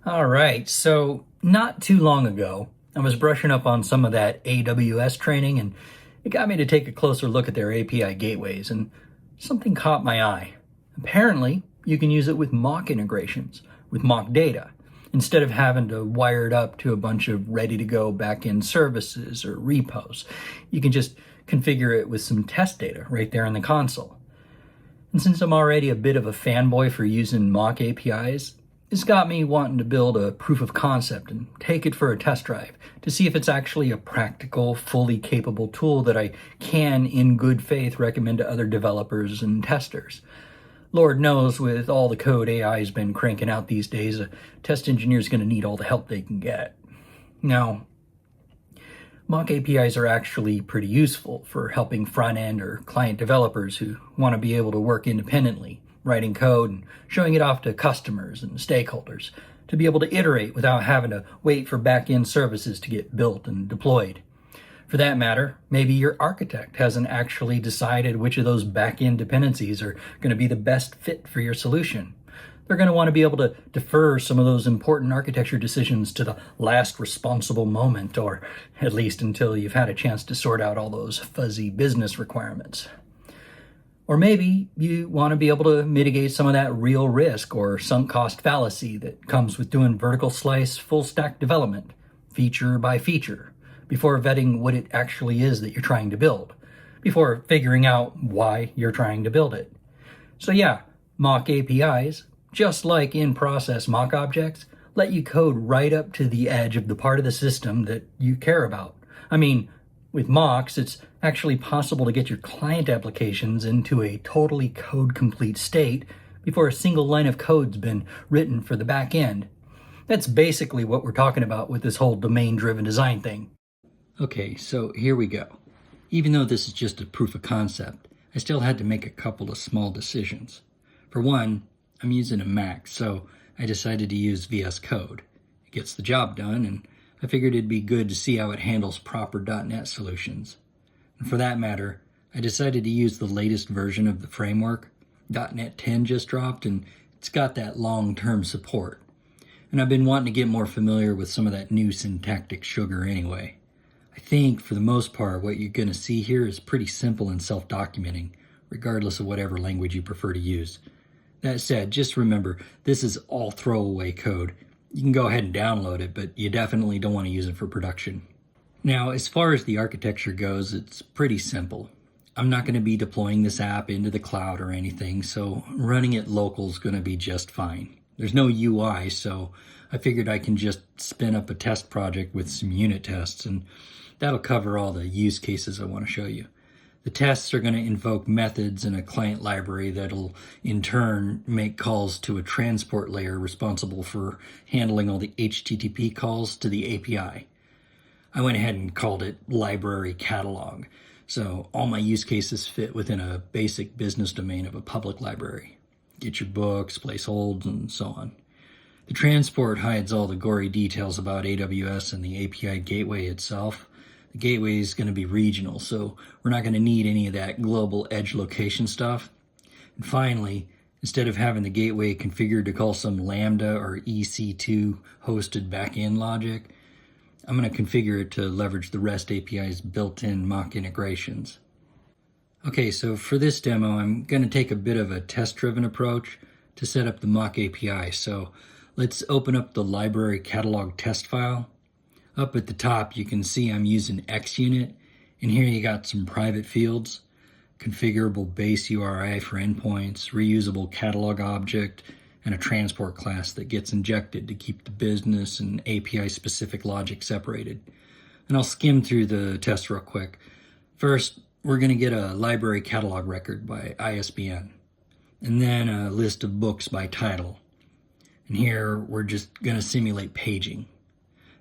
All right, so not too long ago, I was brushing up on some of that AWS training, and it got me to take a closer look at their API gateways, and something caught my eye. Apparently, you can use it with mock integrations, with mock data, instead of having to wire it up to a bunch of ready-to-go backend services or repos. You can just configure it with some test data right there in the console. And since I'm already a bit of a fanboy for using mock APIs, it's got me wanting to build a proof of concept and take it for a test drive to see if it's actually a practical, fully capable tool that I can, in good faith, recommend to other developers and testers. Lord knows, with all the code AI's been cranking out these days, a test engineer's going to need all the help they can get. Now, mock APIs are actually pretty useful for helping front-end or client developers who want to be able to work independently, writing code and showing it off to customers and stakeholders, to be able to iterate without having to wait for back-end services to get built and deployed. For that matter, maybe your architect hasn't actually decided which of those back-end dependencies are going to be the best fit for your solution. They're going to want to be able to defer some of those important architecture decisions to the last responsible moment, or at least until you've had a chance to sort out all those fuzzy business requirements. Or maybe you want to be able to mitigate some of that real risk or sunk cost fallacy that comes with doing vertical slice full stack development, feature by feature, before vetting what it actually is that you're trying to build, before figuring out why you're trying to build it. So yeah, mock APIs, just like in-process mock objects, let you code right up to the edge of the part of the system that you care about. I mean, with mocks, it's actually possible to get your client applications into a totally code-complete state before a single line of code's been written for the back end. That's basically what we're talking about with this whole domain-driven design thing. Okay, so here we go. Even though this is just a proof of concept, I still had to make a couple of small decisions. For one, I'm using a Mac, so I decided to use VSCode. It gets the job done, and I figured it'd be good to see how it handles proper .NET solutions. And for that matter, I decided to use the latest version of the framework. .NET 10 just dropped, and it's got that long-term support. And I've been wanting to get more familiar with some of that new syntactic sugar anyway. I think, for the most part, what you're going to see here is pretty simple and self-documenting, regardless of whatever language you prefer to use. That said, just remember, this is all throwaway code. You can go ahead and download it, but you definitely don't want to use it for production. Now, as far as the architecture goes, it's pretty simple. I'm not going to be deploying this app into the cloud or anything, so running it local is going to be just fine. There's no UI, so I figured I can just spin up a test project with some unit tests, and that'll cover all the use cases I want to show you. The tests are going to invoke methods in a client library that'll, in turn, make calls to a transport layer responsible for handling all the HTTP calls to the API. I went ahead and called it library catalog, so all my use cases fit within a basic business domain of a public library. Get your books, place holds, and so on. The transport hides all the gory details about AWS and the API gateway itself. The gateway is going to be regional, so we're not going to need any of that global edge location stuff. And finally, instead of having the gateway configured to call some Lambda or EC2 hosted backend logic, I'm going to configure it to leverage the REST API's built-in mock integrations. Okay, so for this demo, I'm going to take a bit of a test-driven approach to set up the mock API. So let's open up the library catalog test file. Up at the top, you can see I'm using XUnit, and here you got some private fields, configurable base URI for endpoints, reusable catalog object, and a transport class that gets injected to keep the business and API-specific logic separated. And I'll skim through the test real quick. First, we're going to get a library catalog record by ISBN, and then a list of books by title. And here, we're just going to simulate paging.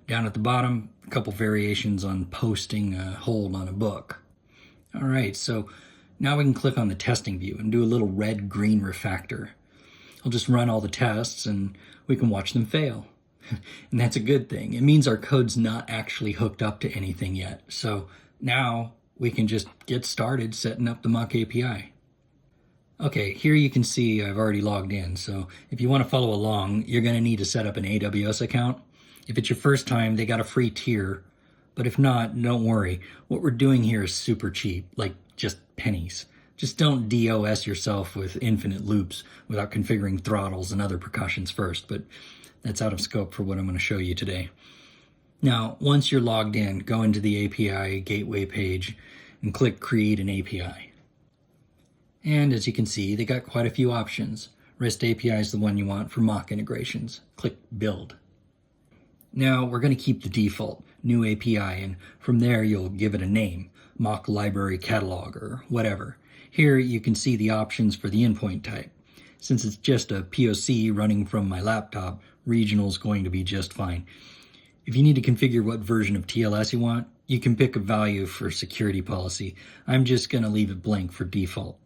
Down at the bottom, a couple variations on posting a hold on a book. All right, so now we can click on the testing view and do a little red-green refactor. I'll just run all the tests and we can watch them fail. And that's a good thing. It means our code's not actually hooked up to anything yet. So now we can just get started setting up the mock API. Okay, here you can see I've already logged in, so if you want to follow along, you're going to need to set up an AWS account. If it's your first time, they got a free tier, but if not, don't worry. What we're doing here is super cheap, like just pennies. Just don't DOS yourself with infinite loops without configuring throttles and other precautions first, but that's out of scope for what I'm going to show you today. Now, once you're logged in, go into the API Gateway page and click Create an API. And as you can see, they got quite a few options. REST API is the one you want for mock integrations. Click Build. Now we're going to keep the default, New API, and from there you'll give it a name, Mock Library Catalog or whatever. Here you can see the options for the endpoint type. Since it's just a POC running from my laptop, regional is going to be just fine. If you need to configure what version of TLS you want, you can pick a value for security policy. I'm just going to leave it blank for default.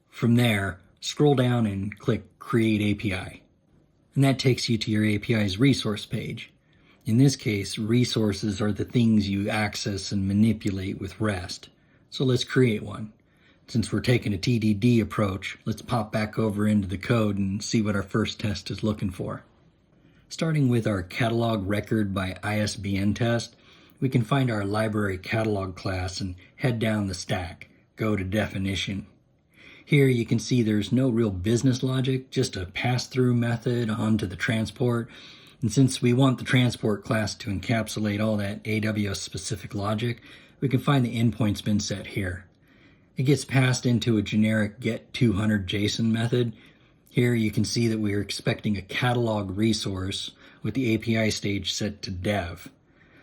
From there, scroll down and click Create API. And that takes you to your API's resource page. In this case, resources are the things you access and manipulate with REST. So let's create one. Since we're taking a TDD approach, let's pop back over into the code and see what our first test is looking for. Starting with our catalog record by ISBN test, we can find our library catalog class and head down the stack, go to definition. Here you can see there's no real business logic, just a pass-through method onto the transport. And since we want the transport class to encapsulate all that AWS-specific logic, we can find the endpoints been set here. It gets passed into a generic get200 JSON method. Here you can see that we are expecting a catalog resource with the API stage set to dev.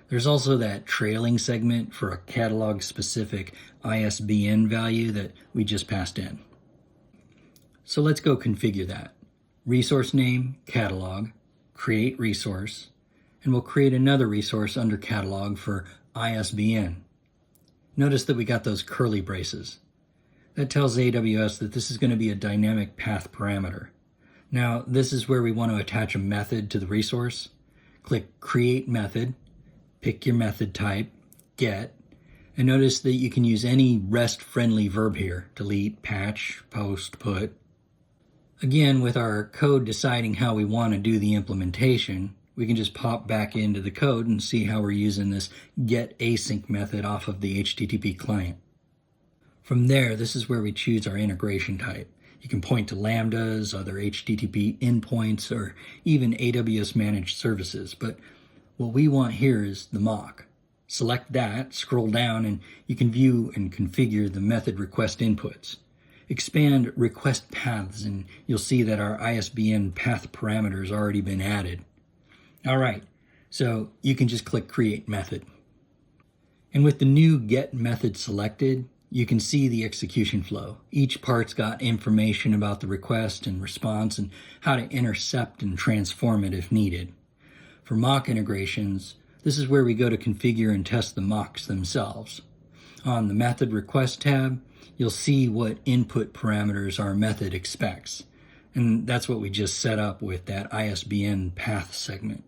There's also that trailing segment for a catalog-specific ISBN value that we just passed in. So let's go configure that. Resource name, catalog, create resource, and we'll create another resource under catalog for ISBN. Notice that we got those curly braces. That tells AWS that this is going to be a dynamic path parameter. Now, this is where we want to attach a method to the resource. Click Create Method, pick your method type, get, and notice that you can use any REST-friendly verb here, delete, patch, post, put. Again, with our code deciding how we want to do the implementation, we can just pop back into the code and see how we're using this getAsync method off of the HttpClient. From there, this is where we choose our integration type. You can point to lambdas, other HTTP endpoints, or even AWS managed services, but what we want here is the mock. Select that, scroll down, and you can view and configure the method request inputs. Expand request paths, and you'll see that our ISBN path parameter has already been added. All right, so you can just click Create Method. And with the new Get method selected, you can see the execution flow. Each part's got information about the request and response and how to intercept and transform it if needed. For mock integrations, this is where we go to configure and test the mocks themselves. On the Method Request tab, you'll see what input parameters our method expects. And that's what we just set up with that ISBN path segment.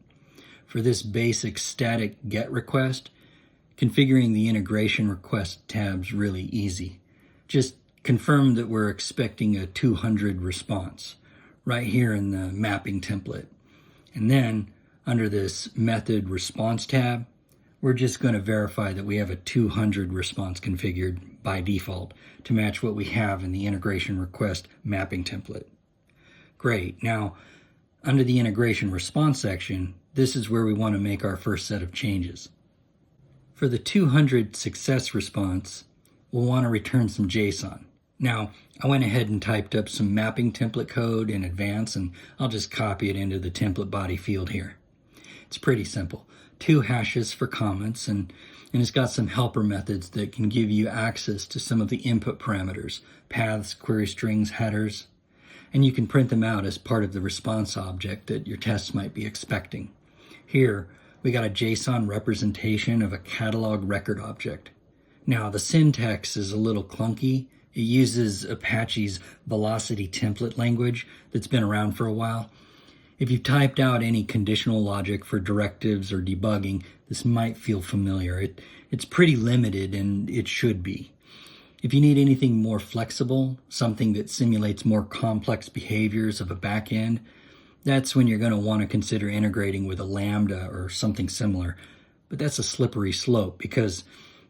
For this basic static GET request, configuring the integration request tab's really easy. Just confirm that we're expecting a 200 response right here in the mapping template. And then under this method response tab, we're just going to verify that we have a 200 response configured by default to match what we have in the integration request mapping template. Great. Now, under the integration response section, this is where we want to make our first set of changes. For the 200 success response, we'll want to return some JSON. Now, I went ahead and typed up some mapping template code in advance, and I'll just copy it into the template body field here. It's pretty simple. 2 hashes for comments, and it's got some helper methods that can give you access to some of the input parameters, paths, query strings, headers, and you can print them out as part of the response object that your tests might be expecting. Here, we got a JSON representation of a catalog record object. Now, the syntax is a little clunky. It uses Apache's velocity template language that's been around for a while. If you've typed out any conditional logic for directives or debugging, this might feel familiar. It's pretty limited, and it should be. If you need anything more flexible, something that simulates more complex behaviors of a backend, that's when you're going to want to consider integrating with a Lambda or something similar. But that's a slippery slope because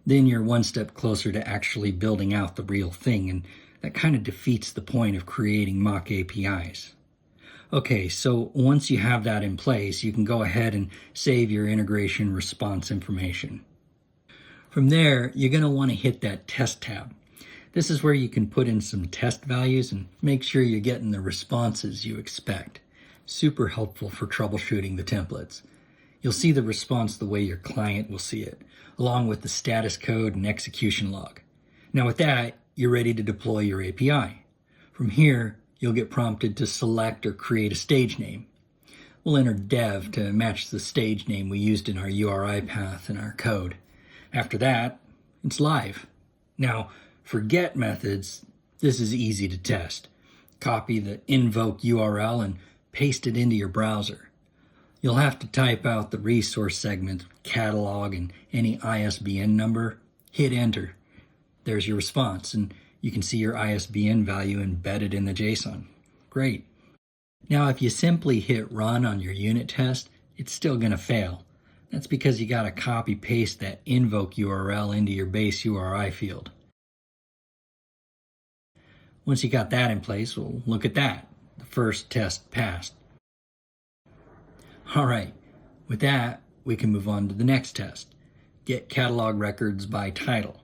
then you're one step closer to actually building out the real thing, and that kind of defeats the point of creating mock APIs. Okay, so once you have that in place, you can go ahead and save your integration response information. From there, you're going to want to hit that test tab. This is where you can put in some test values and make sure you're getting the responses you expect. Super helpful for troubleshooting the templates. You'll see the response the way your client will see it, along with the status code and execution log. Now with that, you're ready to deploy your API. From here, you'll get prompted to select or create a stage name. We'll enter dev to match the stage name we used in our URI path in our code. After that, it's live. Now, for get methods, this is easy to test. Copy the invoke URL and paste it into your browser. You'll have to type out the resource segment, catalog, and any ISBN number. Hit enter. There's your response, and you can see your ISBN value embedded in the JSON. Great. Now, if you simply hit run on your unit test, it's still going to fail. That's because you got to copy paste that invoke URL into your base URI field. Once you got that in place, well, look at that. The first test passed. All right, with that, we can move on to the next test. Get catalog records by title.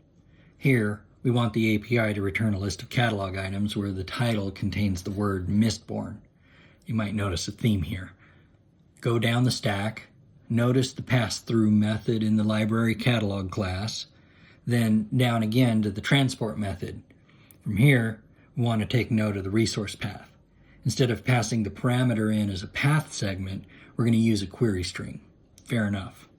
Here, we want the API to return a list of catalog items where the title contains the word mistborn. You might notice a theme here. Go down the stack, notice the pass-through method in the library catalog class, then down again to the transport method. From here, we want to take note of the resource path. Instead of passing the parameter in as a path segment, we're going to use a query string. Fair enough.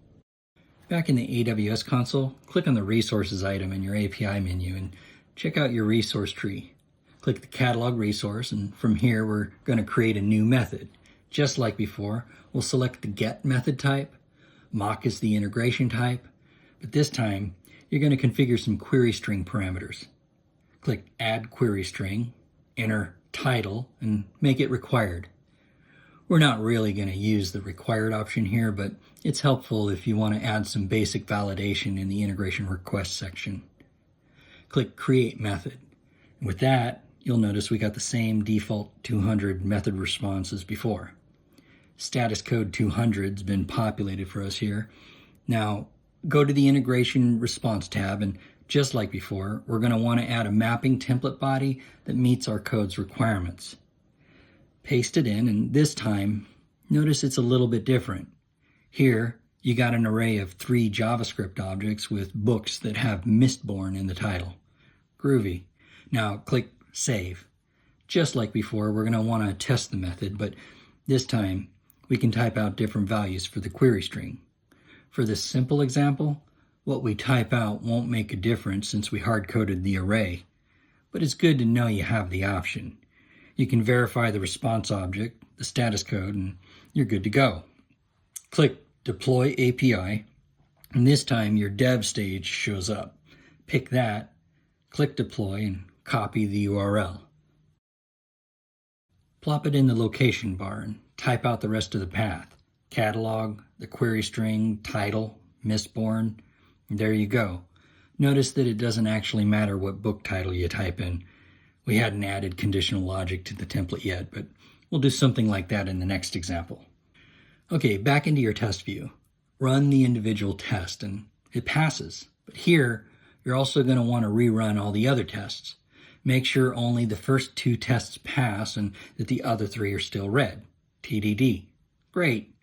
Back in the AWS console, click on the resources item in your API menu and check out your resource tree. Click the catalog resource, and from here we're going to create a new method. Just like before, we'll select the get method type. Mock is the integration type, but this time you're going to configure some query string parameters. Click Add Query String, enter title, and make it required. We're not really going to use the required option here, but it's helpful if you want to add some basic validation in the integration request section. Click Create Method. And with that, you'll notice we got the same default 200 method response as before. Status code 200's been populated for us here. Now, go to the integration response tab, and just like before, we're going to want to add a mapping template body that meets our code's requirements. Paste it in, and this time, notice it's a little bit different. Here, you got an array of 3 JavaScript objects with books that have mistborn in the title. Groovy. Now click Save. Just like before, we're going to want to test the method, but this time we can type out different values for the query string. For this simple example, what we type out won't make a difference since we hard-coded the array, but it's good to know you have the option. You can verify the response object, the status code, and you're good to go. Click Deploy API, and this time your dev stage shows up. Pick that, click Deploy, and copy the URL. Plop it in the location bar and type out the rest of the path. Catalog, the query string, title, mistborn. There you go. Notice that it doesn't actually matter what book title you type in. We hadn't added conditional logic to the template yet, but we'll do something like that in the next example. Okay, back into your test view. Run the individual test, and it passes. But here, you're also going to want to rerun all the other tests. Make sure only the first 2 tests pass and that the other 3 are still red. TDD. Great.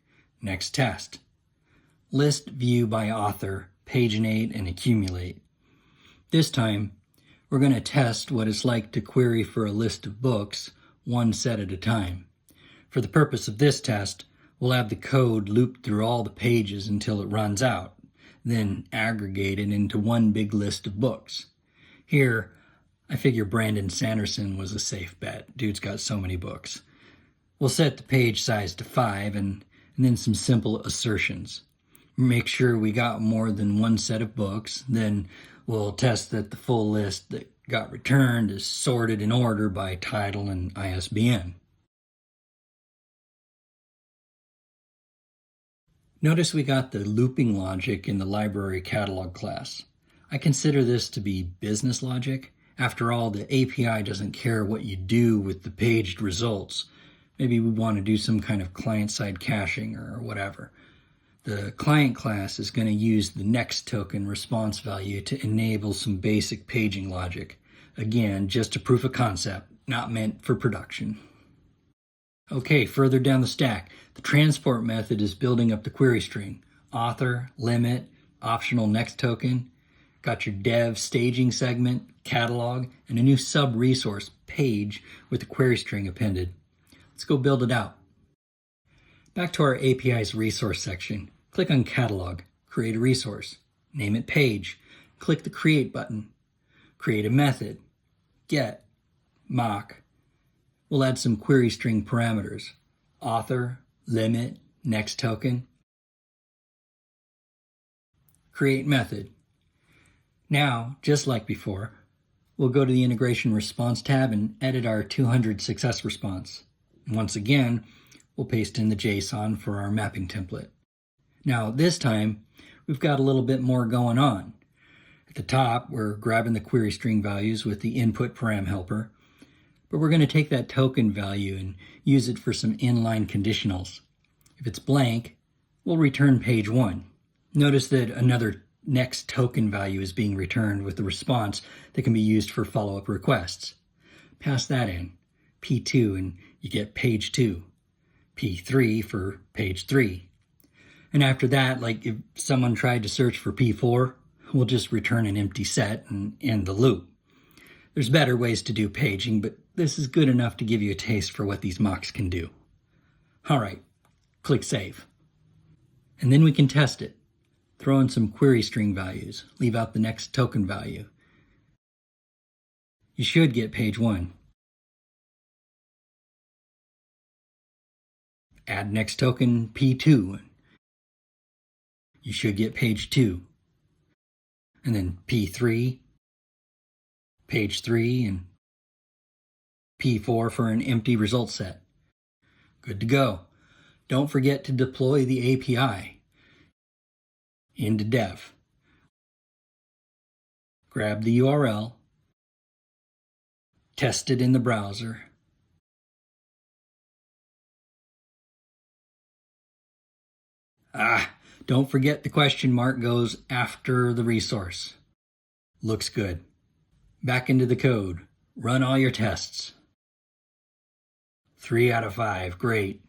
Next test. List view by author, paginate, and accumulate. This time, we're going to test what it's like to query for a list of books, one set at a time. For the purpose of this test, we'll have the code loop through all the pages until it runs out, then aggregate it into one big list of books. Here, I figure Brandon Sanderson was a safe bet. Dude's got so many books. We'll set the page size to 5 and then some simple assertions. Make sure we got more than one set of books, then we'll test that the full list that got returned is sorted in order by title and ISBN. Notice we got the looping logic in the library catalog class. I consider this to be business logic. After all, the API doesn't care what you do with the paged results. Maybe we want to do some kind of client-side caching or whatever. The client class is going to use the next token response value to enable some basic paging logic. Again, just a proof of concept, not meant for production. Okay, further down the stack, the transport method is building up the query string. Author, limit, optional next token. Got your dev staging segment, catalog, and a new sub-resource page with the query string appended. Let's go build it out. Back to our API's resource section. Click on Catalog, create a resource, name it Page, click the Create button, create a method, get, mock. We'll add some query string parameters, author, limit, next token, create method. Now, just like before, we'll go to the Integration Response tab and edit our 200 success response. And once again, we'll paste in the JSON for our mapping template. Now, this time, we've got a little bit more going on. At the top, we're grabbing the query string values with the input param helper, but we're going to take that token value and use it for some inline conditionals. If it's blank, we'll return page 1. Notice that another next token value is being returned with the response that can be used for follow-up requests. Pass that in, P2, and you get page 2. P3 for page 3. And after that, like if someone tried to search for P4, we'll just return an empty set and end the loop. There's better ways to do paging, but this is good enough to give you a taste for what these mocks can do. All right, click Save. And then we can test it. Throw in some query string values, leave out the next token value. You should get page 1. Add next token P2. You should get page 2. And then P3, page 3, and P4 for an empty result set. Good to go. Don't forget to deploy the API into dev. Grab the URL, test it in the browser, don't forget the question mark goes after the resource. Looks good. Back into the code. Run all your tests. 3 out of 5. Great.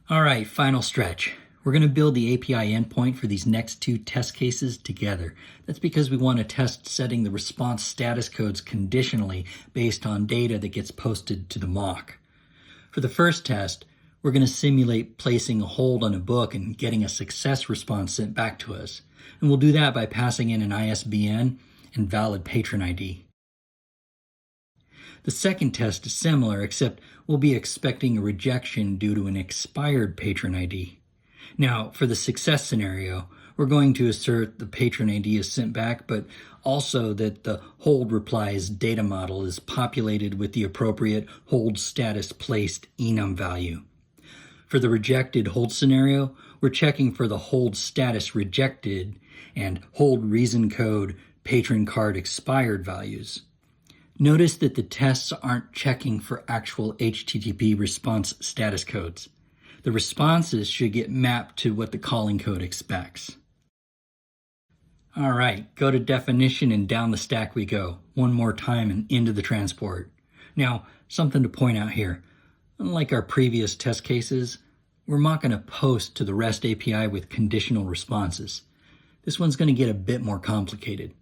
All right, final stretch. We're going to build the API endpoint for these next 2 test cases together. That's because we want to test setting the response status codes conditionally based on data that gets posted to the mock. For the first test, we're going to simulate placing a hold on a book and getting a success response sent back to us. And we'll do that by passing in an ISBN and valid patron ID. The second test is similar, except we'll be expecting a rejection due to an expired patron ID. Now, for the success scenario, we're going to assert the patron ID is sent back, but also that the hold replies data model is populated with the appropriate hold status placed enum value. For the rejected hold scenario, we're checking for the hold status rejected and hold reason code patron card expired values. Notice that the tests aren't checking for actual HTTP response status codes. The responses should get mapped to what the calling code expects. All right, go to definition and down the stack we go. One more time and into the transport. Now, something to point out here. Unlike our previous test cases, we're mocking a post to the REST API with conditional responses. This one's going to get a bit more complicated.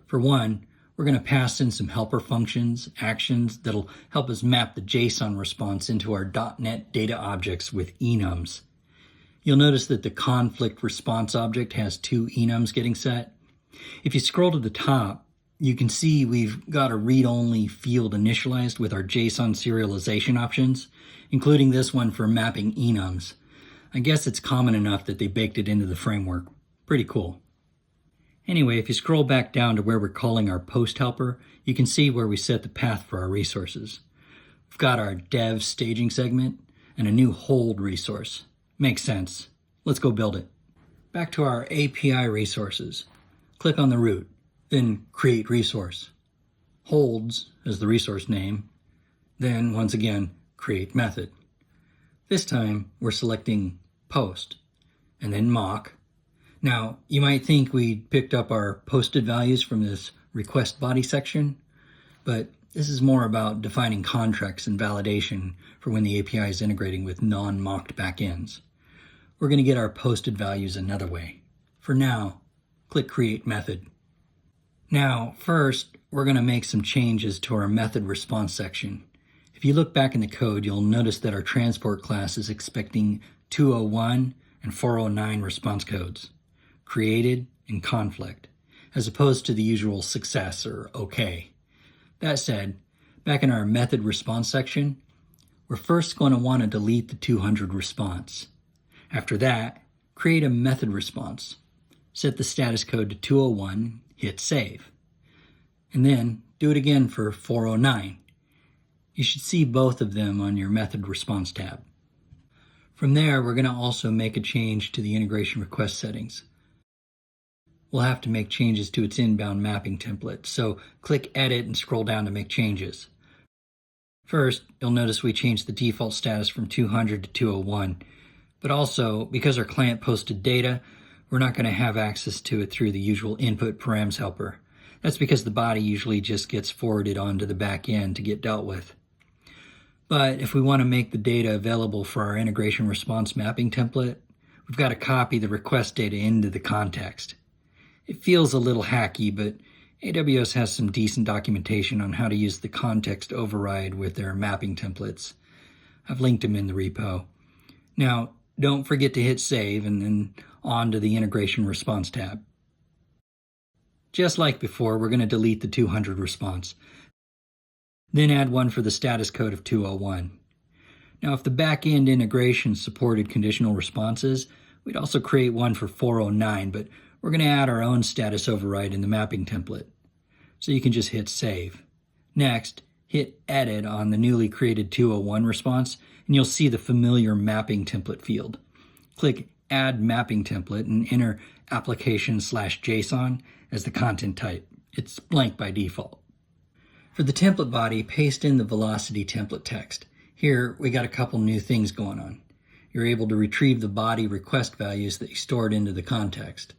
For one, we're going to pass in some helper functions, actions that'll help us map the JSON response into our .NET data objects with enums. You'll notice that the conflict response object has 2 enums getting set. If you scroll to the top, you can see we've got a read-only field initialized with our JSON serialization options, including this one for mapping enums. I guess it's common enough that they baked it into the framework. Pretty cool. Anyway, if you scroll back down to where we're calling our post helper, you can see where we set the path for our resources. We've got our dev staging segment and a new hold resource. Makes sense. Let's go build it. Back to our API resources. Click on the root, then create resource. Holds as the resource name, then once again, create method. This time we're selecting post and then mock. Now, you might think we picked up our posted values from this request body section, but this is more about defining contracts and validation for when the API is integrating with non-mocked backends. We're going to get our posted values another way. For now, click Create Method. Now, first, we're going to make some changes to our method response section. If you look back in the code, you'll notice that our transport class is expecting 201 and 409 response codes, created and conflict, as opposed to the usual success or OK. That said, back in our method response section, we're first going to want to delete the 200 response. After that, create a method response. Set the status code to 201, hit save. And then do it again for 409. You should see both of them on your method response tab. From there, we're going to also make a change to the integration request settings. We'll have to make changes to its inbound mapping template, so click Edit and scroll down to make changes. First, you'll notice we changed the default status from 200 to 201, but also, because our client posted data, we're not going to have access to it through the usual input params helper. That's because the body usually just gets forwarded onto the back end to get dealt with. But if we want to make the data available for our integration response mapping template, we've got to copy the request data into the context. It feels a little hacky, but AWS has some decent documentation on how to use the context override with their mapping templates. I've linked them in the repo. Now, don't forget to hit save and then on to the integration response tab. Just like before, we're going to delete the 200 response. Then add one for the status code of 201. Now, if the back-end integration supported conditional responses, we'd also create one for 409, but we're going to add our own status override in the mapping template. So you can just hit save. Next, hit edit on the newly created 201 response, and you'll see the familiar mapping template field. Click Add Mapping Template and enter application/JSON as the content type. It's blank by default. For the template body, paste in the velocity template text. Here, we got a couple new things going on. You're able to retrieve the body request values that you stored into the context.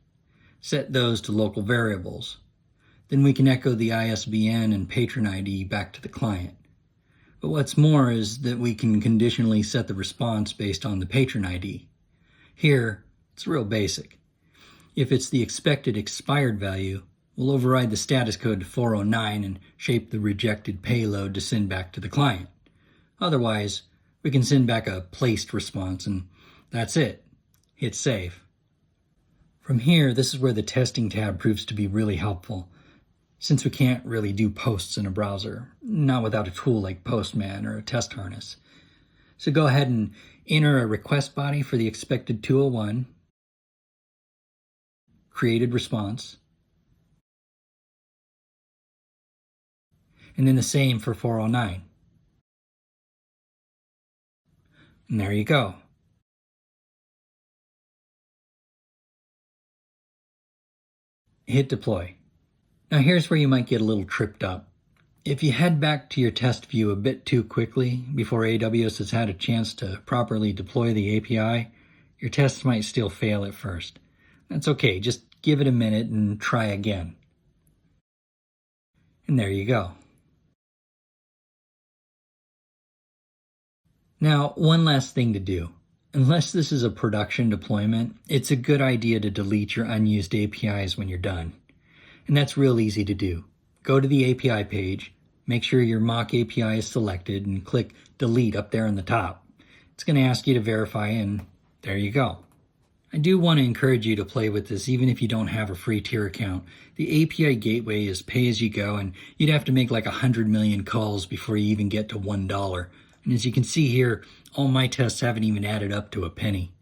Set those to local variables. Then we can echo the ISBN and patron ID back to the client. But what's more is that we can conditionally set the response based on the patron ID. Here, it's real basic. If it's the expected expired value, we'll override the status code to 409 and shape the rejected payload to send back to the client. Otherwise, we can send back a placed response, and that's it. Hit save. From here, this is where the testing tab proves to be really helpful, since we can't really do posts in a browser, not without a tool like Postman or a test harness. So go ahead and enter a request body for the expected 201, created response, and then the same for 409. And there you go. Hit deploy. Now here's where you might get a little tripped up. If you head back to your test view a bit too quickly before AWS has had a chance to properly deploy the API, your tests might still fail at first. That's okay, just give it a minute and try again. And there you go. Now, one last thing to do. Unless this is a production deployment, it's a good idea to delete your unused APIs when you're done. And that's real easy to do. Go to the API page, make sure your mock API is selected, and click Delete up there on the top. It's going to ask you to verify, and there you go. I do want to encourage you to play with this even if you don't have a free tier account. The API Gateway is pay-as-you-go, and you'd have to make like 100 million calls before you even get to $1. And as you can see here, all my tests haven't even added up to a penny.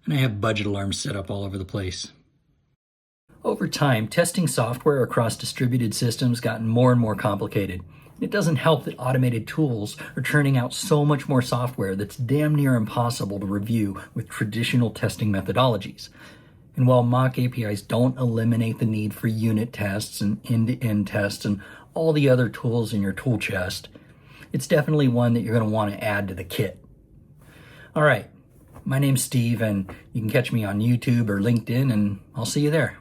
And I have budget alarms set up all over the place. Over time, testing software across distributed systems gotten more and more complicated. It doesn't help that automated tools are churning out so much more software that's damn near impossible to review with traditional testing methodologies. And while mock APIs don't eliminate the need for unit tests and end-to-end tests and all the other tools in your tool chest, it's definitely one that you're going to want to add to the kit. All right, my name's Steve, and you can catch me on YouTube or LinkedIn, and I'll see you there.